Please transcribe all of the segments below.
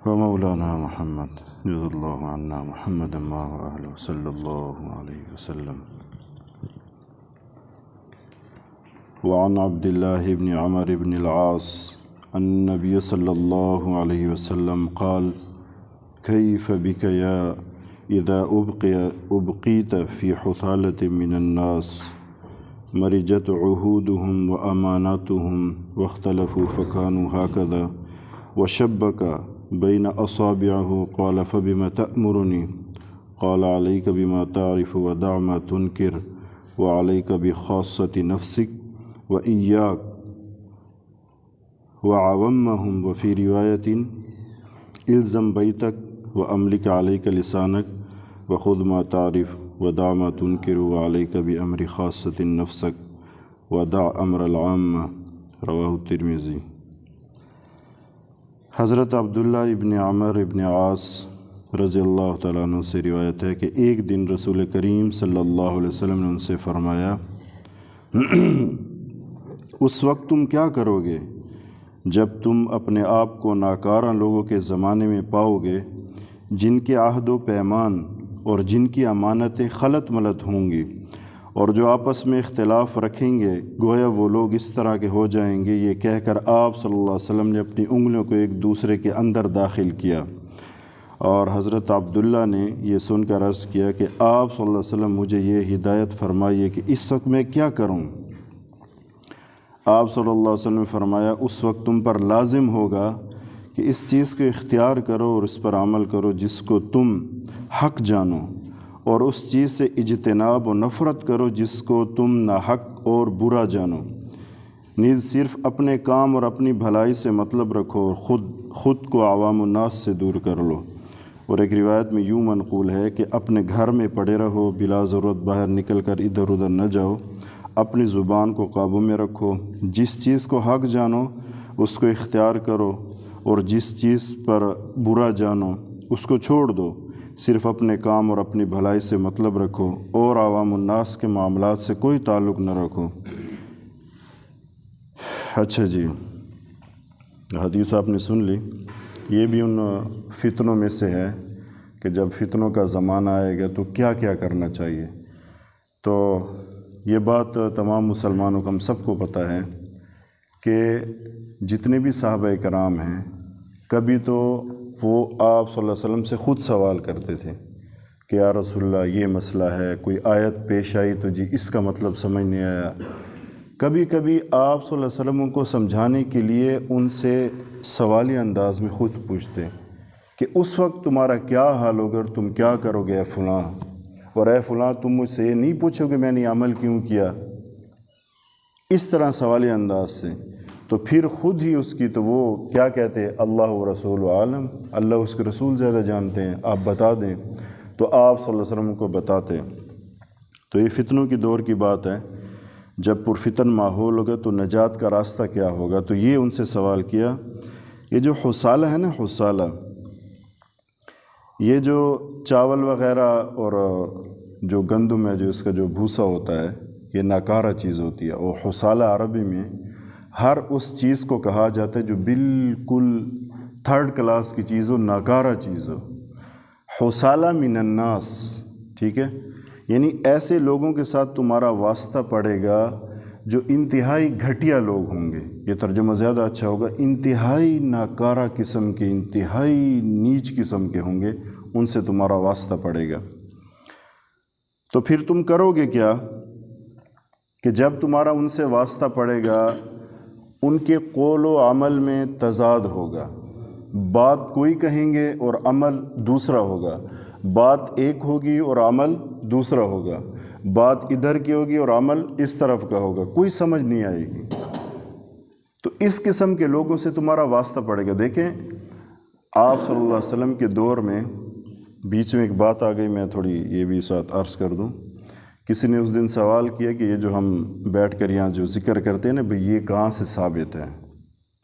ومولانا محمد جزا اللہ عنا محمد وآلہ صلی اللہ علیہ وسلم. وعن عبد الله بن عمر بن العاص النبي صلى الله عليه وسلم قال كيف بك يا إذا أبقيت في حثالة من الناس مرجت عهودهم وأماناتهم واختلفوا فكانوا هكذا وشبك بين أصابعه قال فبما تأمرني قال عليك بما تعرف ودع ما تنكر وعليك بخاصة نفسك وإياك وعومهم وفي رواية إلزم بيتك وأملك عليك لسانك وخذ ما تعرف ودع ما تنكر وعليك بأمر خاصة نفسك ودع أمر العامة. رواہ الترمذی. حضرت عبداللہ ابن عمر ابن عاص رضی اللہ تعالیٰ عنہ سے روایت ہے کہ ایک دن رسول کریم صلی اللہ علیہ وسلم نے ان سے فرمایا اس وقت تم کیا کرو گے جب تم اپنے آپ کو ناکارہ لوگوں کے زمانے میں پاؤ گے جن کے عہد و پیمان اور جن کی امانتیں خلط ملط ہوں گی اور جو آپس میں اختلاف رکھیں گے گویا وہ لوگ اس طرح کے ہو جائیں گے. یہ کہہ کر آپ صلی اللہ علیہ وسلم نے اپنی انگلیوں کو ایک دوسرے کے اندر داخل کیا اور حضرت عبداللہ نے یہ سن کر عرض کیا کہ آپ صلی اللہ علیہ وسلم مجھے یہ ہدایت فرمائیے کہ اس وقت میں کیا کروں. آپ صلی اللہ علیہ وسلم نے فرمایا اس وقت تم پر لازم ہوگا کہ اس چیز کو اختیار کرو اور اس پر عمل کرو جس کو تم حق جانو اور اس چیز سے اجتناب و نفرت کرو جس کو تم ناحق اور برا جانو. نیز صرف اپنے کام اور اپنی بھلائی سے مطلب رکھو اور خود کو عوام الناس سے دور کر لو. اور ایک روایت میں یوں منقول ہے کہ اپنے گھر میں پڑے رہو، بلا ضرورت باہر نکل کر ادھر ادھر نہ جاؤ، اپنی زبان کو قابو میں رکھو، جس چیز کو حق جانو اس کو اختیار کرو اور جس چیز پر برا جانو اس کو چھوڑ دو. صرف اپنے کام اور اپنی بھلائی سے مطلب رکھو اور عوام الناس کے معاملات سے کوئی تعلق نہ رکھو. اچھا جی، حدیث آپ نے سن لی. یہ بھی ان فتنوں میں سے ہے کہ جب فتنوں کا زمانہ آئے گا تو کیا کیا کرنا چاہیے. تو یہ بات تمام مسلمانوں کو ہم سب کو پتہ ہے کہ جتنے بھی صحابہ کرام ہیں کبھی تو وہ آپ صلی اللہ علیہ وسلم سے خود سوال کرتے تھے کہ یا رسول اللہ یہ مسئلہ ہے، کوئی آیت پیش آئی تو جی اس کا مطلب سمجھ نہیں آیا. کبھی کبھی آپ صلی اللہ علیہ وسلم کو سمجھانے کے لیے ان سے سوالی انداز میں خود پوچھتے کہ اس وقت تمہارا کیا حال ہوگا، تم کیا کرو گے اے فلاں، اور اے فلاں تم مجھ سے یہ نہیں پوچھو کہ میں نے عمل کیوں کیا. اس طرح سوالی انداز سے تو پھر خود ہی اس کی تو وہ کیا کہتے اللہ و رسول عالم، اللہ اس کے رسول زیادہ جانتے ہیں، آپ بتا دیں. تو آپ صلی اللہ علیہ وسلم کو بتاتے. تو یہ فتنوں کی دور کی بات ہے. جب پرفتن ماحول ہوگا تو نجات کا راستہ کیا ہوگا. تو یہ ان سے سوال کیا. یہ جو حثالہ ہے نا، حثالہ، یہ جو چاول وغیرہ اور جو گندم ہے جو اس کا جو بھوسا ہوتا ہے یہ ناکارہ چیز ہوتی ہے. اور حثالہ عربی میں ہر اس چیز کو کہا جاتا ہے جو بالکل تھرڈ کلاس کی چیز ہو، ناکارہ چیز ہو. حثالہ من الناس، ٹھیک ہے، یعنی ایسے لوگوں کے ساتھ تمہارا واسطہ پڑے گا جو انتہائی گھٹیا لوگ ہوں گے. یہ ترجمہ زیادہ اچھا ہوگا، انتہائی ناکارہ قسم کے، انتہائی نیچ قسم کے ہوں گے، ان سے تمہارا واسطہ پڑے گا. تو پھر تم کرو گے کیا کہ جب تمہارا ان سے واسطہ پڑے گا ان کے قول و عمل میں تضاد ہوگا. بات کوئی کہیں گے اور عمل دوسرا ہوگا، بات ایک ہوگی اور عمل دوسرا ہوگا، بات ادھر کی ہوگی اور عمل اس طرف کا ہوگا، کوئی سمجھ نہیں آئے گی. تو اس قسم کے لوگوں سے تمہارا واسطہ پڑے گا. دیکھیں آپ صلی اللہ علیہ وسلم کے دور میں بیچ میں ایک بات آ گئی، میں تھوڑی یہ بھی ساتھ عرض کر دوں. کسی نے اس دن سوال کیا کہ یہ جو ہم بیٹھ کر یہاں جو ذکر کرتے ہیں نا بھئی یہ کہاں سے ثابت ہے.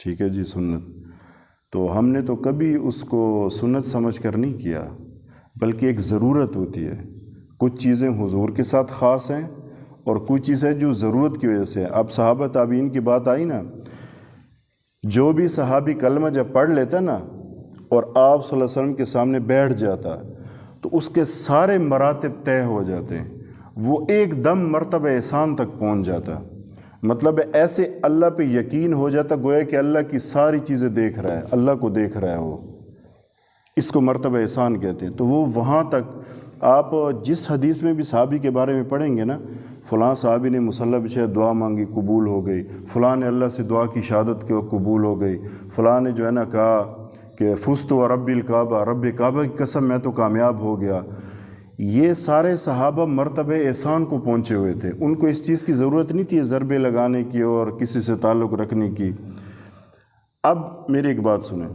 ٹھیک ہے جی، سنت. تو ہم نے تو کبھی اس کو سنت سمجھ کر نہیں کیا، بلکہ ایک ضرورت ہوتی ہے. کچھ چیزیں حضور کے ساتھ خاص ہیں اور کچھ چیزیں جو ضرورت کی وجہ سے. اب صحابہ تابعین کی بات آئی نا، جو بھی صحابی کلمہ جب پڑھ لیتا نا اور آپ صلی اللہ علیہ وسلم کے سامنے بیٹھ جاتا تو اس کے سارے مراتب طے ہو جاتے ہیں، وہ ایک دم مرتبہ احسان تک پہنچ جاتا، مطلب ایسے اللہ پہ یقین ہو جاتا گویا کہ اللہ کی ساری چیزیں دیکھ رہا ہے، اللہ کو دیکھ رہا ہے وہ، اس کو مرتبہ احسان کہتے ہیں۔ تو وہ وہاں تک آپ جس حدیث میں بھی صحابی کے بارے میں پڑھیں گے نا، فلاں صحابی نے مصلی بچھایا دعا مانگی قبول ہو گئی، فلاں نے اللہ سے دعا کی شہادت کے قبول ہو گئی، فلاں نے جو ہے نا کہا کہ فزت و رب الکعبہ، رب کعبہ کی قسم میں تو کامیاب ہو گیا۔ یہ سارے صحابہ مرتبہ احسان کو پہنچے ہوئے تھے، ان کو اس چیز کی ضرورت نہیں تھی ضربے لگانے کی اور کسی سے تعلق رکھنے کی۔ اب میری ایک بات سنیں،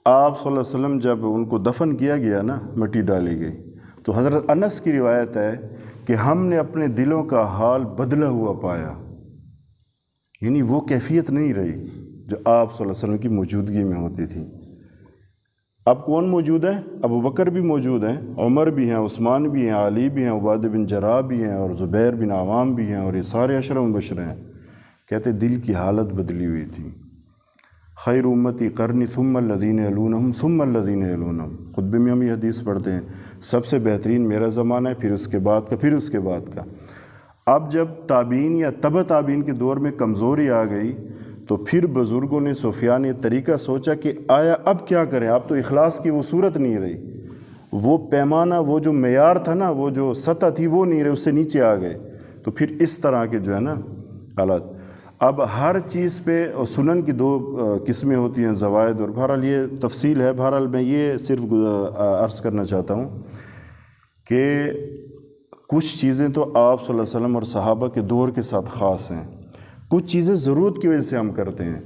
آپ صلی اللہ علیہ وسلم جب ان کو دفن کیا گیا نا، مٹی ڈالی گئی، تو حضرت انس کی روایت ہے کہ ہم نے اپنے دلوں کا حال بدلا ہوا پایا، یعنی وہ کیفیت نہیں رہی جو آپ صلی اللہ علیہ وسلم کی موجودگی میں ہوتی تھی۔ اب کون موجود ہے؟ ابو بکر بھی موجود ہیں، عمر بھی ہیں، عثمان بھی ہیں، علی بھی ہیں، عبادہ بن جراح بھی ہیں، اور زبیر بن عوام بھی ہیں، اور یہ سارے عشرہ مبشر ہیں۔ کہتے دل کی حالت بدلی ہوئی تھی۔ خیر امتی قرنی ثم الذین یلونہم ثم الذین یلونہم، خطبے میں ہم یہ حدیث پڑھتے ہیں، سب سے بہترین میرا زمانہ ہے، پھر اس کے بعد کا، پھر اس کے بعد کا۔ اب جب تابعین یا تبع تابعین کے دور میں کمزوری آ گئی تو پھر بزرگوں نے، صوفیاء نے طریقہ سوچا کہ آیا اب کیا کریں، اب تو اخلاص کی وہ صورت نہیں رہی، وہ پیمانہ، وہ جو معیار تھا نا، وہ جو سطح تھی وہ نہیں رہی، اس سے نیچے آ گئے۔ تو پھر اس طرح کے جو ہے نا حالات، اب ہر چیز پہ سنن کی دو قسمیں ہوتی ہیں، زوائد، اور بہرحال یہ تفصیل ہے۔ بہرحال میں یہ صرف عرض کرنا چاہتا ہوں کہ کچھ چیزیں تو آپ صلی اللہ علیہ وسلم اور صحابہ کے دور کے ساتھ خاص ہیں، کچھ چیزیں ضرورت کی وجہ سے ہم کرتے ہیں،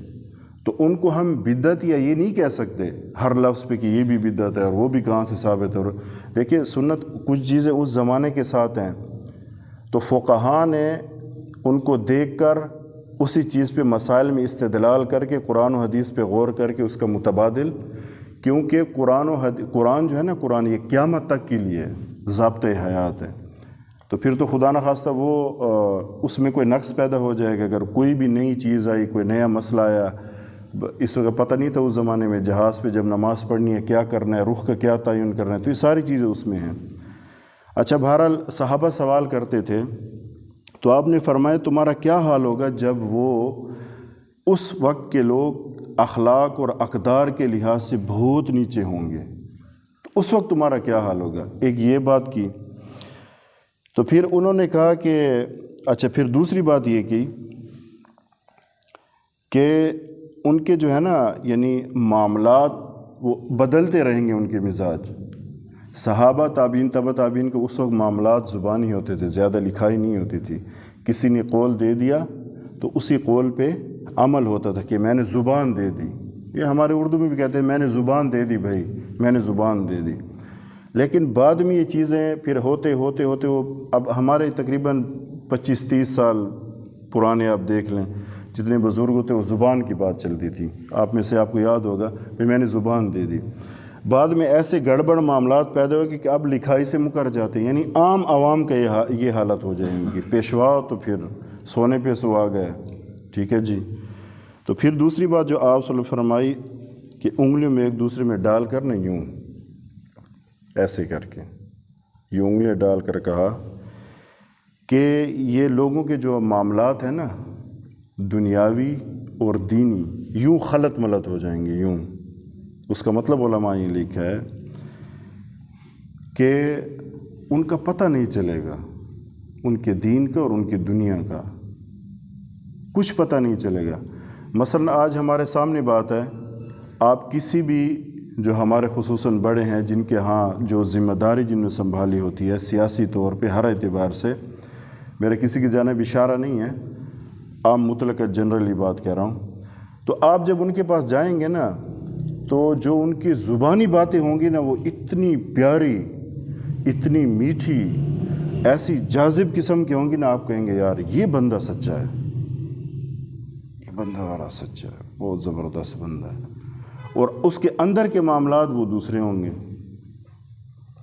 تو ان کو ہم بدعت یا یہ نہیں کہہ سکتے ہر لفظ پہ کہ یہ بھی بدعت ہے اور وہ بھی کہاں سے ثابت ہے۔ اور دیکھیے سنت کچھ چیزیں اس زمانے کے ساتھ ہیں، تو فقہاء نے ان کو دیکھ کر اسی چیز پہ مسائل میں استدلال کر کے، قرآن و حدیث پہ غور کر کے اس کا متبادل، کیونکہ قرآن جو ہے نا، قرآن یہ قیامت تک کے لیے ضابطۂ حیات ہے، تو پھر تو خدا نخواستہ وہ اس میں کوئی نقص پیدا ہو جائے گا اگر کوئی بھی نئی چیز آئی، کوئی نیا مسئلہ آیا۔ اس کا پتہ نہیں تھا اس زمانے میں جہاز پہ جب نماز پڑھنی ہے کیا کرنا ہے، رخ کا کیا تعین کرنا ہے، تو یہ ساری چیزیں اس میں ہیں۔ اچھا، بہرحال صحابہ سوال کرتے تھے، تو آپ نے فرمایا تمہارا کیا حال ہوگا جب وہ اس وقت کے لوگ اخلاق اور اقدار کے لحاظ سے بہت نیچے ہوں گے، تو اس وقت تمہارا کیا حال ہوگا؟ ایک یہ بات کی۔ تو پھر انہوں نے کہا کہ اچھا، پھر دوسری بات یہ کی کہ ان کے جو ہے نا، یعنی معاملات وہ بدلتے رہیں گے، ان کے مزاج۔ صحابہ، تابعین، تبع تابعین کو اس وقت معاملات زبانی ہوتے تھے، زیادہ لکھائی نہیں ہوتی تھی، کسی نے قول دے دیا تو اسی قول پہ عمل ہوتا تھا کہ میں نے زبان دے دی۔ یہ ہمارے اردو میں بھی کہتے ہیں میں نے زبان دے دی بھائی، میں نے زبان دے دی۔ لیکن بعد میں یہ چیزیں پھر ہوتے ہوتے ہوتے وہ اب ہمارے تقریباً 25-30 سال پرانے آپ دیکھ لیں، جتنے بزرگ ہوتے وہ زبان کی بات چلتی تھی۔ آپ میں سے آپ کو یاد ہوگا کہ میں نے زبان دے دی۔ بعد میں ایسے گڑبڑ معاملات پیدا ہوئے کہ اب لکھائی سے مکر جاتے ہیں، یعنی عام عوام کا یہ حالت ہو جائے گی، پیشوا تو پھر سونے پہ سوا گئے، ٹھیک ہے جی۔ تو پھر دوسری بات جو آپ صلی اللہ علیہ وسلم فرمائی کہ انگلیوں میں ایک دوسرے میں ڈال کر نہ یوں ایسے کر کے، یہ انگلیاں ڈال کر کہا کہ یہ لوگوں کے جو معاملات ہیں نا، دنیاوی اور دینی، یوں خلط ملط ہو جائیں گے، یوں۔ اس کا مطلب علماء یہ لکھا ہے کہ ان کا پتہ نہیں چلے گا، ان کے دین کا اور ان کی دنیا کا کچھ پتہ نہیں چلے گا۔ مثلا آج ہمارے سامنے بات ہے، آپ کسی بھی جو ہمارے خصوصاً بڑے ہیں، جن کے ہاں جو ذمہ داری جن نے سنبھالی ہوتی ہے سیاسی طور پہ ہر اعتبار سے، میرا کسی کی جانب اشارہ نہیں ہے، عام مطلق جنرلی بات کہہ رہا ہوں، تو آپ جب ان کے پاس جائیں گے نا، تو جو ان کی زبانی باتیں ہوں گی نا، وہ اتنی پیاری، اتنی میٹھی، ایسی جاذب قسم کی ہوں گی نا، آپ کہیں گے یار یہ بندہ سچا ہے، یہ بندہ بڑا سچا ہے، بہت زبردست بندہ ہے۔ اور اس کے اندر کے معاملات وہ دوسرے ہوں گے۔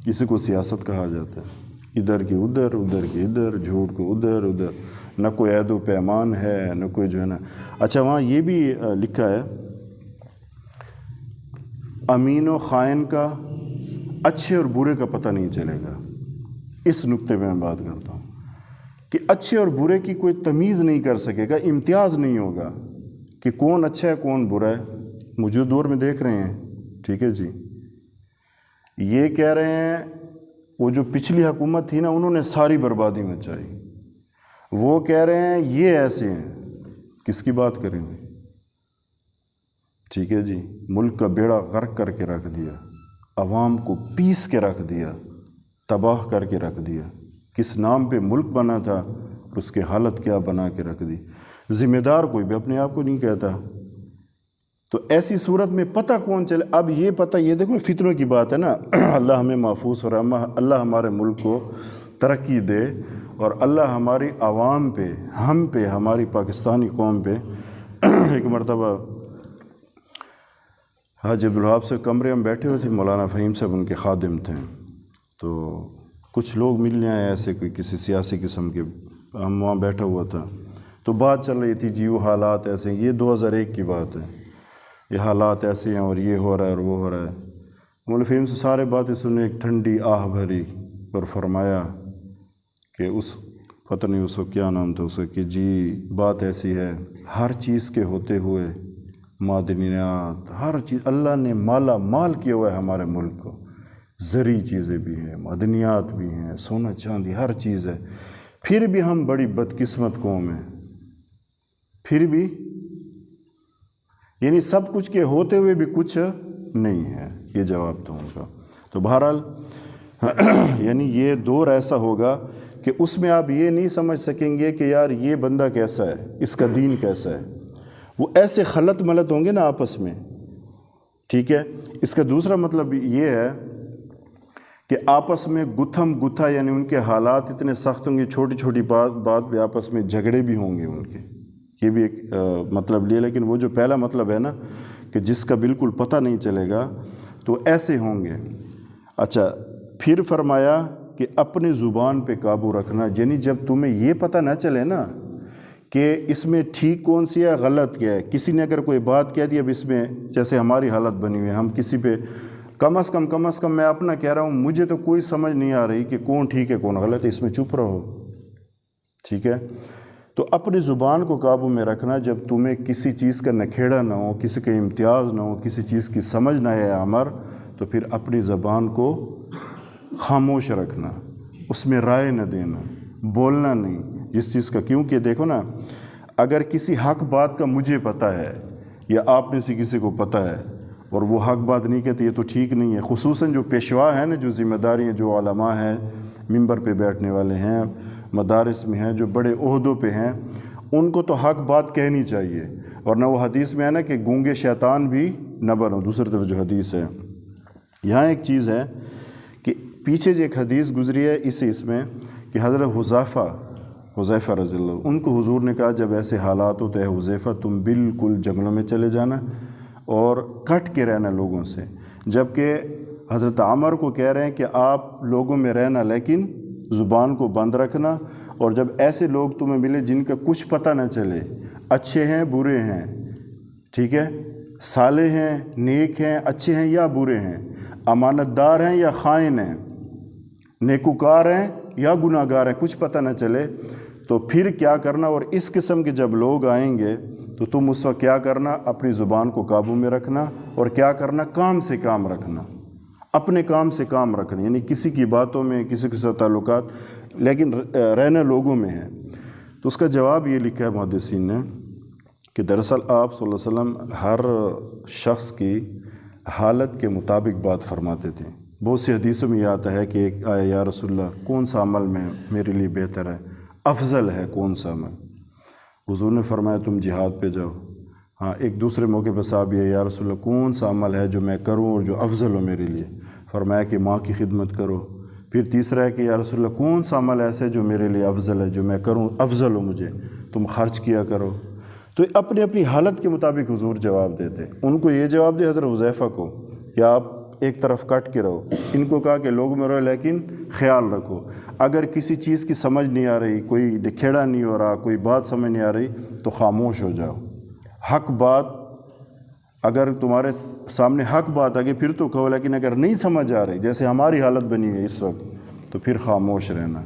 کسی کو سیاست کہا جاتا ہے، ادھر کی ادھر، ادھر کی ادھر، جھوٹ کو ادھر ادھر، نہ کوئی عہد و پیمان ہے، نہ کوئی جو ہے نا۔ اچھا، وہاں یہ بھی لکھا ہے امین و خائن کا، اچھے اور برے کا پتہ نہیں چلے گا۔ اس نقطے پہ میں بات کرتا ہوں کہ اچھے اور برے کی کوئی تمیز نہیں کر سکے گا، امتیاز نہیں ہوگا کہ کون اچھا ہے کون برا ہے۔ موجود دور میں دیکھ رہے ہیں، ٹھیک ہے جی، یہ کہہ رہے ہیں وہ جو پچھلی حکومت تھی نا انہوں نے ساری بربادی مچائی، وہ کہہ رہے ہیں یہ ایسے ہیں، کس کی بات کریں گے؟ ٹھیک ہے جی، ملک کا بیڑا غرق کر کے رکھ دیا، عوام کو پیس کے رکھ دیا، تباہ کر کے رکھ دیا۔ کس نام پہ ملک بنا تھا اور اس کی حالت کیا بنا کے رکھ دی۔ ذمہ دار کوئی بھی اپنے آپ کو نہیں کہتا۔ تو ایسی صورت میں پتہ کون چلے؟ اب یہ پتہ، یہ دیکھو فتنوں کی بات ہے نا، اللہ ہمیں محفوظ فرما، اللہ ہمارے ملک کو ترقی دے، اور اللہ ہماری عوام پہ، ہم پہ، ہماری پاکستانی قوم پہ۔ ایک مرتبہ حاجی عبدالوہاب سے کمرے میں بیٹھے ہوئے تھے، مولانا فہیم صاحب ان کے خادم تھے، تو کچھ لوگ ملنے آئے ایسے، کوئی کسی سیاسی قسم کے، ہم وہاں بیٹھا ہوا تھا، تو بات چل رہی تھی جی وہ حالات ایسے ہیں، یہ 2001 کی بات ہے، یہ حالات ایسے ہیں اور یہ ہو رہا ہے اور وہ ہو رہا ہے۔ مولانا فہیم سے سارے باتیں سننے، ایک ٹھنڈی آہ بھری اور فرمایا کہ اس پتہ نہیں اس کو کیا نام تھا اس کا، کہ جی بات ایسی ہے، ہر چیز کے ہوتے ہوئے معدنیات، ہر چیز اللہ نے مالا مال کیا ہوا ہے ہمارے ملک کو، زرعی چیزیں بھی ہیں، معدنیات بھی ہیں، سونا چاندی ہر چیز ہے، پھر بھی ہم بڑی بدقسمت قوم ہیں، پھر بھی یعنی سب کچھ کے ہوتے ہوئے بھی کچھ نہیں ہے۔ یہ جواب تھا ان کا۔ تو بہرحال یعنی یہ دور ایسا ہوگا کہ اس میں آپ یہ نہیں سمجھ سکیں گے کہ یار یہ بندہ کیسا ہے، اس کا دین کیسا ہے، وہ ایسے خلط ملط ہوں گے نا آپس میں، ٹھیک ہے۔ اس کا دوسرا مطلب یہ ہے کہ آپس میں گتھم گتھا، یعنی ان کے حالات اتنے سخت ہوں گے، چھوٹی چھوٹی بات پہ آپس میں جھگڑے بھی ہوں گے ان کے، یہ بھی ایک مطلب لیا۔ لیکن وہ جو پہلا مطلب ہے نا کہ جس کا بالکل پتہ نہیں چلے گا، تو ایسے ہوں گے۔ اچھا، پھر فرمایا کہ اپنے زبان پہ قابو رکھنا، یعنی جب تمہیں یہ پتہ نہ چلے نا کہ اس میں ٹھیک کون سی ہے غلط کیا ہے، کسی نے اگر کوئی بات کہہ دی، اب اس میں جیسے ہماری حالت بنی ہوئی ہے، ہم کسی پہ کم از کم میں اپنا کہہ رہا ہوں، مجھے تو کوئی سمجھ نہیں آ رہی کہ کون ٹھیک ہے کون غلط ہے، اس میں چپ رہو، ٹھیک ہے۔ تو اپنی زبان کو قابو میں رکھنا، جب تمہیں کسی چیز کا نکھیڑا نہ ہو، کسی کا امتیاز نہ ہو، کسی چیز کی سمجھ نہ آئے امر، تو پھر اپنی زبان کو خاموش رکھنا، اس میں رائے نہ دینا، بولنا نہیں جس چیز کا، کیونکہ دیکھو نا، اگر کسی حق بات کا مجھے پتہ ہے یا آپ میں سے کسی کو پتہ ہے اور وہ حق بات نہیں کہتے، یہ تو ٹھیک نہیں ہے۔ خصوصاً جو پیشوا ہیں نا، جو ذمہ داری ہیں، جو علماء ہیں، ممبر پہ بیٹھنے والے ہیں، مدارس میں ہیں، جو بڑے عہدوں پہ ہیں، ان کو تو حق بات کہنی چاہیے، ورنہ وہ حدیث میں ہے نا کہ گونگے شیطان بھی نہ بنو، دوسری طرف جو حدیث ہے۔ یہاں ایک چیز ہے کہ پیچھے جو ایک حدیث گزری ہے اس میں کہ حضرت حذیفہ رضی اللہ، ان کو حضور نے کہا جب ایسے حالات ہوتے ہیں حذیفہ تم بالکل جنگلوں میں چلے جانا اور کٹ کے رہنا لوگوں سے، جبکہ حضرت عمر کو کہہ رہے ہیں کہ آپ لوگوں میں رہنا لیکن زبان کو بند رکھنا، اور جب ایسے لوگ تمہیں ملے جن کا کچھ پتہ نہ چلے، اچھے ہیں برے ہیں، ٹھیک ہے، صالح ہیں نیک ہیں، اچھے ہیں یا برے ہیں، امانت دار ہیں یا خائن ہیں، نیکوکار ہیں یا گناہ گار ہیں، کچھ پتہ نہ چلے، تو پھر کیا کرنا؟ اور اس قسم کے جب لوگ آئیں گے تو تم اس وقت کیا کرنا؟ اپنی زبان کو قابو میں رکھنا، اور کیا کرنا؟ کام سے کام رکھنا، اپنے کام سے کام رکھنا، یعنی کسی کی باتوں میں، کسی کے ساتھ تعلقات، لیکن رہنا لوگوں میں ہے۔ تو اس کا جواب یہ لکھا ہے محدثین نے کہ دراصل آپ صلی اللہ علیہ وسلم ہر شخص کی حالت کے مطابق بات فرماتے تھے۔ بہت سی حدیثوں میں یہ آتا ہے کہ ایک آیا یا رسول اللہ کون سا عمل میں میرے لیے بہتر ہے، افضل ہے کون سا عمل؟ حضور نے فرمایا تم جہاد پہ جاؤ۔ ہاں، ایک دوسرے موقع پہ صاحب یہ یا رسول اللہ کون سا عمل ہے جو میں کروں اور جو افضل ہو میرے لیے؟ فرمایا کہ ماں کی خدمت کرو۔ پھر تیسرا ہے کہ یا رسول اللہ کون سا عمل ایسا ہے جو میرے لیے افضل ہے، جو میں کروں افضل ہو مجھے؟ تم خرچ کیا کرو۔ تو اپنی اپنی حالت کے مطابق حضور جواب دیتے۔ ان کو یہ جواب دے حضرت حذیفہ کو کہ آپ ایک طرف کٹ کے رہو، ان کو کہا کہ لوگ میں رہو لیکن خیال رکھو، اگر کسی چیز کی سمجھ نہیں آ رہی، کوئی نکھیڑا نہیں ہو رہا، کوئی بات سمجھ نہیں آ رہی، تو خاموش ہو جاؤ، حق بات اگر تمہارے سامنے حق بات آگے پھر تو کہو، لیکن اگر نہیں سمجھ آ رہی جیسے ہماری حالت بنی ہے اس وقت تو پھر خاموش رہنا،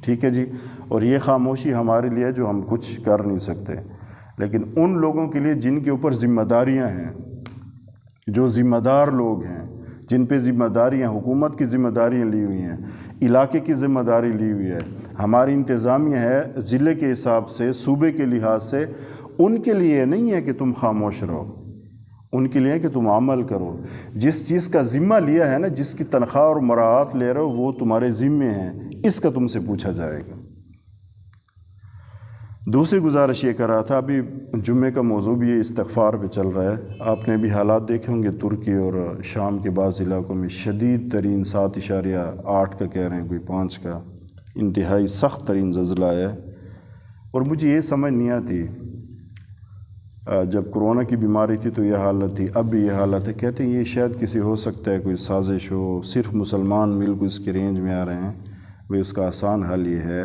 ٹھیک ہے جی۔ اور یہ خاموشی ہمارے لیے جو ہم کچھ کر نہیں سکتے، لیکن ان لوگوں کے لیے جن کے اوپر ذمہ داریاں ہیں، جو ذمہ دار لوگ ہیں، جن پہ ذمہ داریاں، حکومت کی ذمہ داریاں لی ہوئی ہیں، علاقے کی ذمہ داری لی ہوئی ہے، ہماری انتظامیہ ہے ضلع کے حساب سے، صوبے کے لحاظ سے، ان کے لیے نہیں ہے کہ تم خاموش رہو، ان کے لیے کہ تم عمل کرو۔ جس چیز کا ذمہ لیا ہے نا، جس کی تنخواہ اور مراعات لے رہے ہو، وہ تمہارے ذمے ہیں، اس کا تم سے پوچھا جائے گا۔ دوسری گزارش یہ کر رہا تھا، ابھی جمعے کا موضوع بھی استغفار پہ چل رہا ہے، آپ نے بھی حالات دیکھے ہوں گے ترکی اور شام کے بعض علاقوں میں شدید ترین 7.8 کا کہہ رہے ہیں، کوئی 5 کا انتہائی سخت ترین زلزلہ ہے۔ اور مجھے یہ سمجھ نہیں آتی، جب کرونا کی بیماری تھی تو یہ حالت تھی، اب بھی یہ حالت ہے۔ کہتے ہیں یہ شاید کسی ہو سکتا ہے کوئی سازش ہو، صرف مسلمان مل کو اس کے رینج میں آ رہے ہیں۔ وہ اس کا آسان حل یہ ہے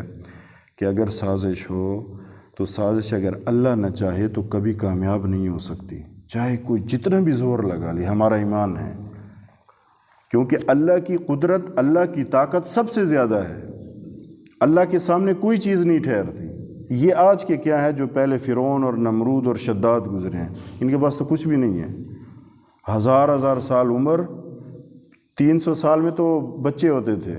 کہ اگر سازش ہو تو سازش اگر اللہ نہ چاہے تو کبھی کامیاب نہیں ہو سکتی، چاہے کوئی جتنا بھی زور لگا لے۔ ہمارا ایمان ہے، کیونکہ اللہ کی قدرت، اللہ کی طاقت سب سے زیادہ ہے، اللہ کے سامنے کوئی چیز نہیں ٹھہرتی۔ یہ آج کے کیا ہے جو پہلے فرعون اور نمرود اور شداد گزرے ہیں، ان کے پاس تو کچھ بھی نہیں ہے۔ ہزار سال عمر، 300 سال میں تو بچے ہوتے تھے،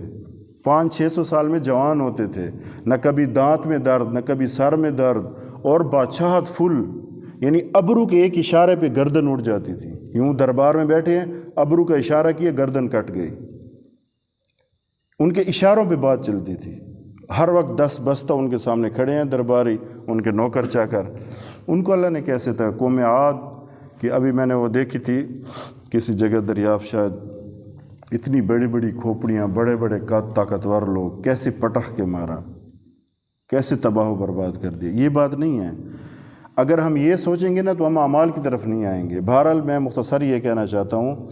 500-600 سال میں جوان ہوتے تھے، نہ کبھی دانت میں درد، نہ کبھی سر میں درد، اور بادشاہت فل، یعنی ابرو کے ایک اشارے پہ گردن اٹھ جاتی تھی۔ یوں دربار میں بیٹھے ہیں، ابرو کا اشارہ کیا، گردن کٹ گئی۔ ان کے اشاروں پہ بات چلتی تھی، ہر وقت 10 بستہ ان کے سامنے کھڑے ہیں درباری، ان کے نوکر چاکر۔ ان کو اللہ نے کیسے تھا، قوم عاد کہ ابھی میں نے وہ دیکھی تھی کسی جگہ دریافت، شاید اتنی بڑی بڑی کھوپڑیاں، بڑے بڑے طاقتور لوگ، کیسے پٹخ کے مارا، کیسے تباہ و برباد کر دیا۔ یہ بات نہیں ہے۔ اگر ہم یہ سوچیں گے نا تو ہم اعمال کی طرف نہیں آئیں گے۔ بہرحال میں مختصر یہ کہنا چاہتا ہوں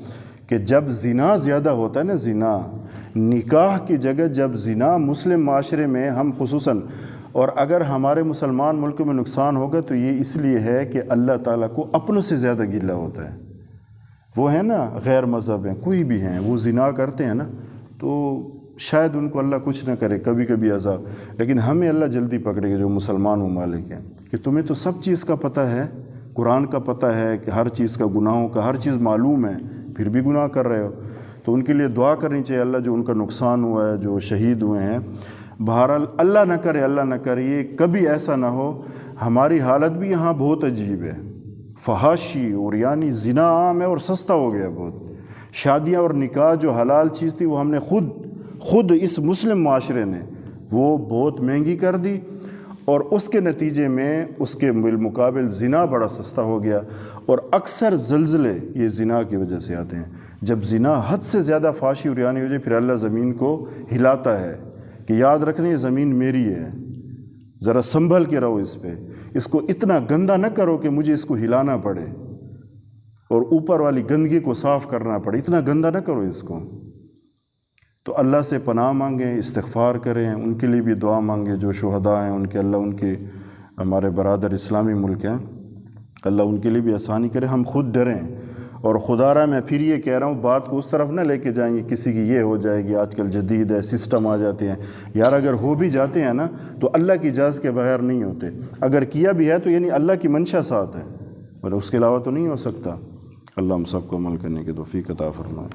کہ جب زنا زیادہ ہوتا ہے نا، زنا نکاح کی جگہ جب زنا مسلم معاشرے میں، ہم خصوصاً، اور اگر ہمارے مسلمان ملک میں نقصان ہوگا تو یہ اس لیے ہے کہ اللہ تعالیٰ کو اپنوں سے زیادہ گلہ ہوتا ہے۔ وہ ہیں نا غیر مذہب ہیں، کوئی بھی ہیں، وہ زنا کرتے ہیں نا، تو شاید ان کو اللہ کچھ نہ کرے، کبھی کبھی عذاب، لیکن ہمیں اللہ جلدی پکڑے گا جو مسلمان ممالک ہیں، کہ تمہیں تو سب چیز کا پتہ ہے، قرآن کا پتہ ہے کہ ہر چیز کا، گناہوں کا ہر چیز معلوم ہے، پھر بھی گناہ کر رہے ہو۔ تو ان کے لیے دعا کرنی چاہیے، اللہ جو ان کا نقصان ہوا ہے، جو شہید ہوئے ہیں، بہرحال اللہ نہ کرے، اللہ نہ کرے یہ کبھی ایسا نہ ہو۔ ہماری حالت بھی یہاں بہت عجیب ہے، فحاشی اور یعنی زنا عام ہے اور سستا ہو گیا بہت۔ شادیاں اور نکاح جو حلال چیز تھی وہ ہم نے خود اس مسلم معاشرے نے وہ بہت مہنگی کر دی، اور اس کے نتیجے میں اس کے بالمقابل زنا بڑا سستا ہو گیا۔ اور اکثر زلزلے یہ زنا کی وجہ سے آتے ہیں۔ جب زنا حد سے زیادہ فحاشی اور یعنی ہو جائے، پھر اللہ زمین کو ہلاتا ہے کہ یاد رکھنا یہ زمین میری ہے، ذرا سنبھل کے رہو اس پہ، اس کو اتنا گندا نہ کرو کہ مجھے اس کو ہلانا پڑے اور اوپر والی گندگی کو صاف کرنا پڑے، اتنا گندا نہ کرو اس کو۔ تو اللہ سے پناہ مانگیں، استغفار کریں، ان کے لیے بھی دعا مانگیں جو شہداء ہیں، ان کے اللہ ان کے ہمارے برادر اسلامی ملک ہیں، اللہ ان کے لیے بھی آسانی کرے۔ ہم خود ڈریں، اور خدا را میں پھر یہ کہہ رہا ہوں، بات کو اس طرف نہ لے کے جائیں گے کسی کی یہ ہو جائے گی، آج کل جدید ہے، سسٹم آ جاتے ہیں، یار اگر ہو بھی جاتے ہیں نا تو اللہ کی اجازت کے بغیر نہیں ہوتے، اگر کیا بھی ہے تو یعنی اللہ کی منشا ساتھ ہے، اور اس کے علاوہ تو نہیں ہو سکتا۔ اللہ ہم سب کو عمل کرنے کی توفیق عطا فرمائے۔